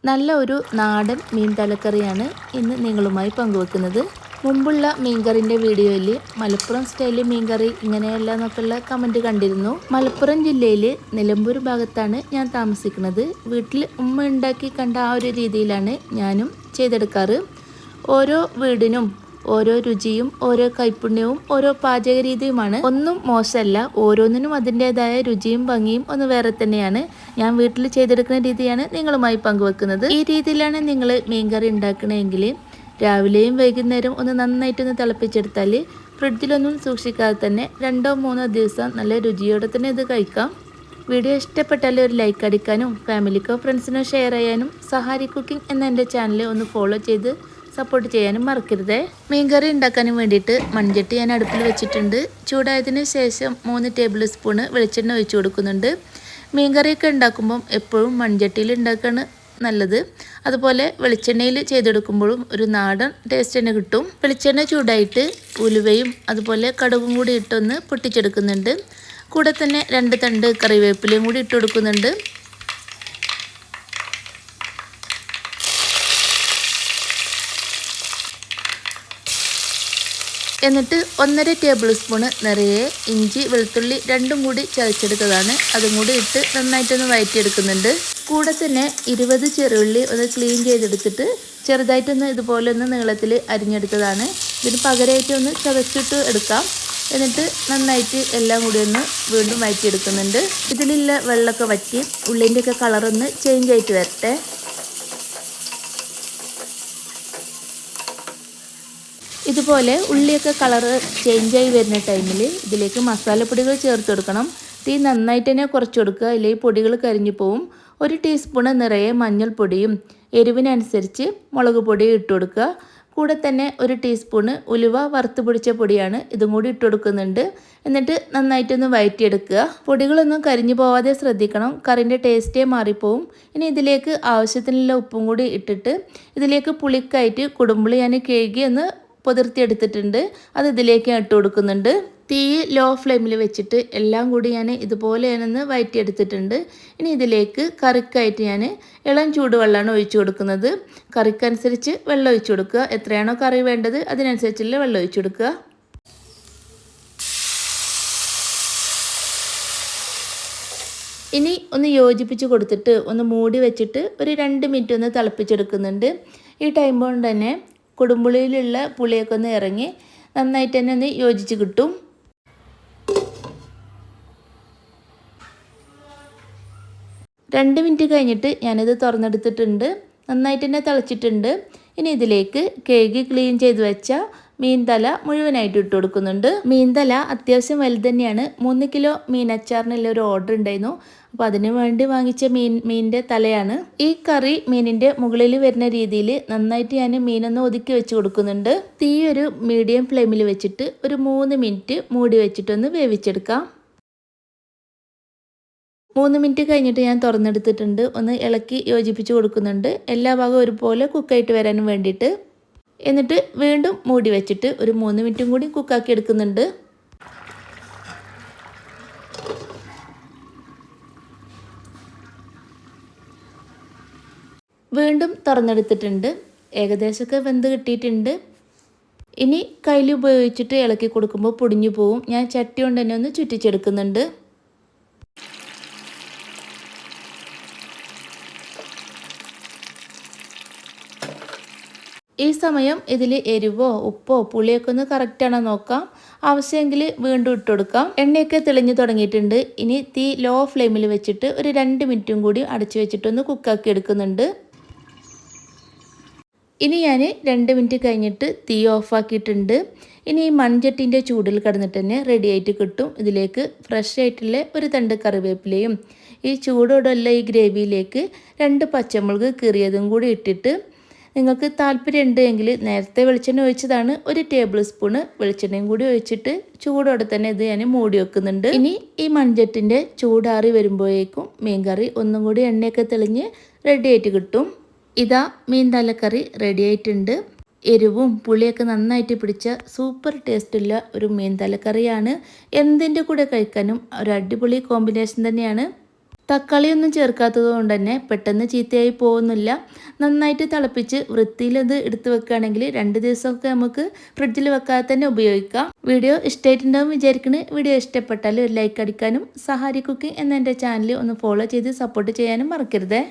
നല്ല ഒരു നാടൻ മീൻ തലക്കറിയാണ് ഇന്ന് നിങ്ങളുമായി പങ്കുവെക്കുന്നത്. മുമ്പുള്ള മീൻകറിൻ്റെ വീഡിയോയിൽ മലപ്പുറം സ്റ്റൈലിൽ മീൻകറി ഇങ്ങനെയല്ല എന്നൊക്കെയുള്ള കമൻറ്റ് കണ്ടിരുന്നു. മലപ്പുറം ജില്ലയിൽ നിലമ്പൂർ ഭാഗത്താണ് ഞാൻ താമസിക്കുന്നത്. വീട്ടിൽ ഉമ്മ ഉണ്ടാക്കി കണ്ട ആ ഒരു രീതിയിലാണ് ഞാനും ചെയ്തെടുക്കാറ്. ഓരോ വീടിനും ഓരോ രുചിയും ഓരോ കൈപ്പുണ്യവും ഓരോ പാചക രീതിയുമാണ്. ഒന്നും മോശമല്ല, ഓരോന്നിനും അതിൻ്റെതായ രുചിയും ഭംഗിയും ഒന്ന് വേറെ തന്നെയാണ്. ഞാൻ വീട്ടിൽ ചെയ്തെടുക്കുന്ന രീതിയാണ് നിങ്ങളുമായി പങ്കുവെക്കുന്നത്. ഈ രീതിയിലാണ് നിങ്ങൾ മീൻകറി ഉണ്ടാക്കണമെങ്കിൽ രാവിലെയും വൈകുന്നേരം ഒന്ന് നന്നായിട്ടൊന്ന് തിളപ്പിച്ചെടുത്താൽ ഫ്രിഡ്ജിലൊന്നും സൂക്ഷിക്കാതെ തന്നെ 2-3 ദിവസം നല്ല രുചിയോടെ തന്നെ ഇത് കഴിക്കാം. വീഡിയോ ഇഷ്ടപ്പെട്ടാൽ ഒരു ലൈക്ക് അടിക്കാനും ഫാമിലിക്കോ ഫ്രണ്ട്സിനോ ഷെയർ ചെയ്യാനും സഹാരി കുക്കിംഗ് എന്ന എൻ്റെ ചാനൽ ഒന്ന് ഫോളോ ചെയ്ത് സപ്പോർട്ട് ചെയ്യാനും മറക്കരുതേ. മീൻകറി ഉണ്ടാക്കാനും വേണ്ടിയിട്ട് മൺചട്ടി ഞാൻ അടുപ്പിൽ വെച്ചിട്ടുണ്ട്. ചൂടായതിന് ശേഷം 3 ടേബിൾ സ്പൂണ് വെളിച്ചെണ്ണ ഒഴിച്ചു കൊടുക്കുന്നുണ്ട്. മീൻകറിയൊക്കെ ഉണ്ടാക്കുമ്പം എപ്പോഴും മൺചട്ടിയിൽ ഉണ്ടാക്കുകയാണ് നല്ലത്. അതുപോലെ വെളിച്ചെണ്ണയിൽ ചെയ്തെടുക്കുമ്പോഴും ഒരു നാടൻ ടേസ്റ്റ് തന്നെ കിട്ടും. വെളിച്ചെണ്ണ ചൂടായിട്ട് ഉലുവയും അതുപോലെ കടുകും കൂടി ഇട്ടൊന്ന് പൊട്ടിച്ചെടുക്കുന്നുണ്ട്. കൂടെ തന്നെ 2 തണ്ട് കറിവേപ്പിലയും കൂടി ഇട്ട് കൊടുക്കുന്നുണ്ട്. എന്നിട്ട് 1.5 ടേബിൾ സ്പൂണ് നിറയെ ഇഞ്ചി വെളുത്തുള്ളി രണ്ടും കൂടി ചതച്ചെടുത്തതാണ്. അതും കൂടി ഇട്ട് നന്നായിട്ടൊന്ന് വഴറ്റിയെടുക്കുന്നുണ്ട്. കൂടെ തന്നെ 20 ചെറുള്ളി ഒന്ന് ക്ലീൻ ചെയ്തെടുത്തിട്ട് ചെറുതായിട്ടൊന്ന് ഇതുപോലെ ഒന്ന് നീളത്തിൽ അരിഞ്ഞെടുത്തതാണ്. ഇതിന് പകരമായിട്ടൊന്ന് ചതച്ചിട്ട് എടുക്കാം. എന്നിട്ട് നന്നായിട്ട് എല്ലാം കൂടി ഒന്ന് വീണ്ടും വഴറ്റിയെടുക്കുന്നുണ്ട്. ഇതിലുള്ള വെള്ളമൊക്കെ വറ്റി ഉള്ളിൻ്റെയൊക്കെ കളറൊന്ന് ചേഞ്ച് ആയിട്ട് വരട്ടെ. ഇതുപോലെ ഉള്ളിയൊക്കെ കളറ് ചേഞ്ചായി വരുന്ന ടൈമിൽ ഇതിലേക്ക് മസാലപ്പൊടികൾ ചേർത്ത് കൊടുക്കണം. തീ നന്നായിട്ട് തന്നെ കുറച്ച് കൊടുക്കുക, അല്ലെങ്കിൽ പൊടികൾ കരിഞ്ഞു പോവും. 1 ടീസ്പൂണ് നിറയെ മഞ്ഞൾപ്പൊടിയും എരിവിനനുസരിച്ച് മുളക് പൊടിയും ഇട്ട് കൊടുക്കുക. കൂടെ തന്നെ 1 ടീസ്പൂണ് ഉലുവ വറുത്ത് പൊടിച്ച പൊടിയാണ്, ഇതും കൂടി ഇട്ട് കൊടുക്കുന്നുണ്ട്. എന്നിട്ട് നന്നായിട്ടൊന്ന് വഴറ്റിയെടുക്കുക. പൊടികളൊന്നും കരിഞ്ഞു പോവാതെ ശ്രദ്ധിക്കണം, കറിൻ്റെ ടേസ്റ്റേ മാറിപ്പോവും. ഇനി ഇതിലേക്ക് ആവശ്യത്തിനുള്ള ഉപ്പും കൂടി ഇട്ടിട്ട് ഇതിലേക്ക് പുളിക്കായിട്ട് കുടംപുളി ഞാൻ കഴുകി ഒന്ന് പൊതിർത്തിയെടുത്തിട്ടുണ്ട്. അത് ഇതിലേക്ക് ഇട്ട് കൊടുക്കുന്നുണ്ട്. തീ ലോ ഫ്ലെയിമിൽ വെച്ചിട്ട് എല്ലാം കൂടി ഞാൻ ഇതുപോലെ ഞാനൊന്ന് വഴറ്റിയെടുത്തിട്ടുണ്ട്. ഇനി ഇതിലേക്ക് കറിക്കായിട്ട് ഞാൻ ഇളം ചൂടുവെള്ളമാണ് ഒഴിച്ചു കൊടുക്കുന്നത്. കറിക്കനുസരിച്ച് വെള്ളം ഒഴിച്ചു കൊടുക്കുക. എത്രയാണോ കറി വേണ്ടത് അതിനനുസരിച്ചുള്ള വെള്ളം ഒഴിച്ചു കൊടുക്കുക. ഇനി ഒന്ന് യോജിപ്പിച്ച് കൊടുത്തിട്ട് ഒന്ന് മൂടി വെച്ചിട്ട് ഒരു 2 മിനിറ്റ് ഒന്ന് തിളപ്പിച്ചെടുക്കുന്നുണ്ട്. ഈ ടൈം കൊണ്ട് തന്നെ കുടംപുളിയിലുള്ള പുളിയൊക്കെ ഒന്ന് ഇറങ്ങി നന്നായിട്ട് തന്നെ ഒന്ന് യോജിച്ച് കിട്ടും. രണ്ട് മിനിറ്റ് കഴിഞ്ഞിട്ട് ഞാനിത് തുറന്നെടുത്തിട്ടുണ്ട്. നന്നായിട്ട് തന്നെ തിളച്ചിട്ടുണ്ട്. ഇനി ഇതിലേക്ക് കഴുകി ക്ലീൻ ചെയ്ത് വെച്ച മീൻ തല മുഴുവനായിട്ട് ഇട്ട് കൊടുക്കുന്നുണ്ട്. മീൻ തല അത്യാവശ്യം വലുത് തന്നെയാണ്. 3 കിലോ മീൻ അച്ചാറിനുള്ള ഒരു ഓർഡർ ഉണ്ടായിരുന്നു. അപ്പോൾ അതിന് വേണ്ടി വാങ്ങിച്ച മീനിൻ്റെ തലയാണ്. ഈ കറി മീനിൻ്റെ മുകളിൽ വരുന്ന രീതിയിൽ നന്നായിട്ട് ഞാൻ മീനൊന്ന് ഒതുക്കി വെച്ച് കൊടുക്കുന്നുണ്ട്. തീ ഒരു മീഡിയം ഫ്ലെയിമിൽ വെച്ചിട്ട് ഒരു 3 മിനിറ്റ് മൂടി വെച്ചിട്ടൊന്ന് വേവിച്ചെടുക്കാം. 3 മിനിറ്റ് കഴിഞ്ഞിട്ട് ഞാൻ തുറന്നെടുത്തിട്ടുണ്ട്. ഒന്ന് ഇളക്കി യോജിപ്പിച്ച് കൊടുക്കുന്നുണ്ട്, എല്ലാ ഭാഗവും ഒരുപോലെ കുക്കായിട്ട് വരാനും വേണ്ടിയിട്ട്. എന്നിട്ട് വീണ്ടും മൂടി വെച്ചിട്ട് ഒരു 3 മിനിറ്റും കൂടി കുക്കാക്കി എടുക്കുന്നുണ്ട്. വീണ്ടും തുറന്നെടുത്തിട്ടുണ്ട്. ഏകദേശമൊക്കെ വെന്ത് കിട്ടിയിട്ടുണ്ട്. ഇനി കയ്യിൽ ഉപയോഗിച്ചിട്ട് ഇളക്കി കൊടുക്കുമ്പോൾ പൊടിഞ്ഞു പോവും. ഞാൻ ചട്ടി കൊണ്ട് തന്നെ ഒന്ന് ചുറ്റിച്ചെടുക്കുന്നുണ്ട്. ഈ സമയം ഇതിൽ എരിവോ ഉപ്പോ പുളിയൊക്കെ ഒന്ന് കറക്റ്റാണോ നോക്കാം. ആവശ്യമെങ്കിൽ വീണ്ടും ഇട്ട് കൊടുക്കാം. എണ്ണയൊക്കെ തെളിഞ്ഞു തുടങ്ങിയിട്ടുണ്ട്. ഇനി തീ ലോ ഫ്ലെയിമിൽ വെച്ചിട്ട് ഒരു 2 മിനിറ്റും കൂടി അടച്ചു വെച്ചിട്ടൊന്ന് കുക്കാക്കി എടുക്കുന്നുണ്ട്. ഇനി ഞാൻ 2 മിനിറ്റ് കഴിഞ്ഞിട്ട് തീ ഓഫാക്കിയിട്ടുണ്ട്. ഇനി ഈ മൺചട്ടീൻ്റെ ചൂടിൽ കിടന്നിട്ട് തന്നെ റെഡി ആയിട്ട് കിട്ടും. ഇതിലേക്ക് ഫ്രഷ് ആയിട്ടുള്ള ഒരു തണ്ട് കറിവേപ്പിലയും ഈ ചൂടോടുള്ള ഈ ഗ്രേവിയിലേക്ക് 2 പച്ചമുളക് കീറിയതും കൂടി ഇട്ടിട്ട് നിങ്ങൾക്ക് താല്പര്യം ഉണ്ടെങ്കിൽ നേരത്തെ വെളിച്ചെണ്ണ ഒഴിച്ചതാണ്, 1 ടേബിൾ സ്പൂണ് വെളിച്ചെണ്ണയും കൂടി ഒഴിച്ചിട്ട് ചൂടോടെ തന്നെ ഇത് ഞാൻ മൂടി വെക്കുന്നുണ്ട്. ഇനി ഈ മൺചട്ടിൻ്റെ ചൂടാറി വരുമ്പോഴേക്കും മീൻ കറി ഒന്നും കൂടി എണ്ണയൊക്കെ തെളിഞ്ഞ് റെഡി ആയിട്ട് കിട്ടും. ഇതാ മീൻ തലക്കറി റെഡി ആയിട്ടുണ്ട്. എരിവും പുളിയൊക്കെ നന്നായിട്ട് പിടിച്ച സൂപ്പർ ടേസ്റ്റുള്ള ഒരു മീൻ തലക്കറിയാണ്. എന്തിൻ്റെ കൂടെ കഴിക്കാനും ഒരു അടിപൊളി കോമ്പിനേഷൻ തന്നെയാണ്. തക്കാളിയൊന്നും ചേർക്കാത്തത് കൊണ്ട് തന്നെ പെട്ടെന്ന് ചീത്തയായി പോകുന്നില്ല. നന്നായിട്ട് തിളപ്പിച്ച് വൃത്തിയിലത് എടുത്ത് വെക്കുകയാണെങ്കിൽ 2 ദിവസമൊക്കെ നമുക്ക് ഫ്രിഡ്ജിൽ വെക്കാതെ തന്നെ ഉപയോഗിക്കാം. വീഡിയോ ഇഷ്ടമായിട്ടുണ്ടാവും വിചാരിക്കണേ. വീഡിയോ ഇഷ്ടപ്പെട്ടാൽ ഒരു ലൈക്ക് അടിക്കാനും സഹാരി കുക്കിംഗ് എന്ന എൻ്റെ ചാനൽ ഒന്ന് ഫോളോ ചെയ്ത് സപ്പോർട്ട് ചെയ്യാനും മറക്കരുതേ.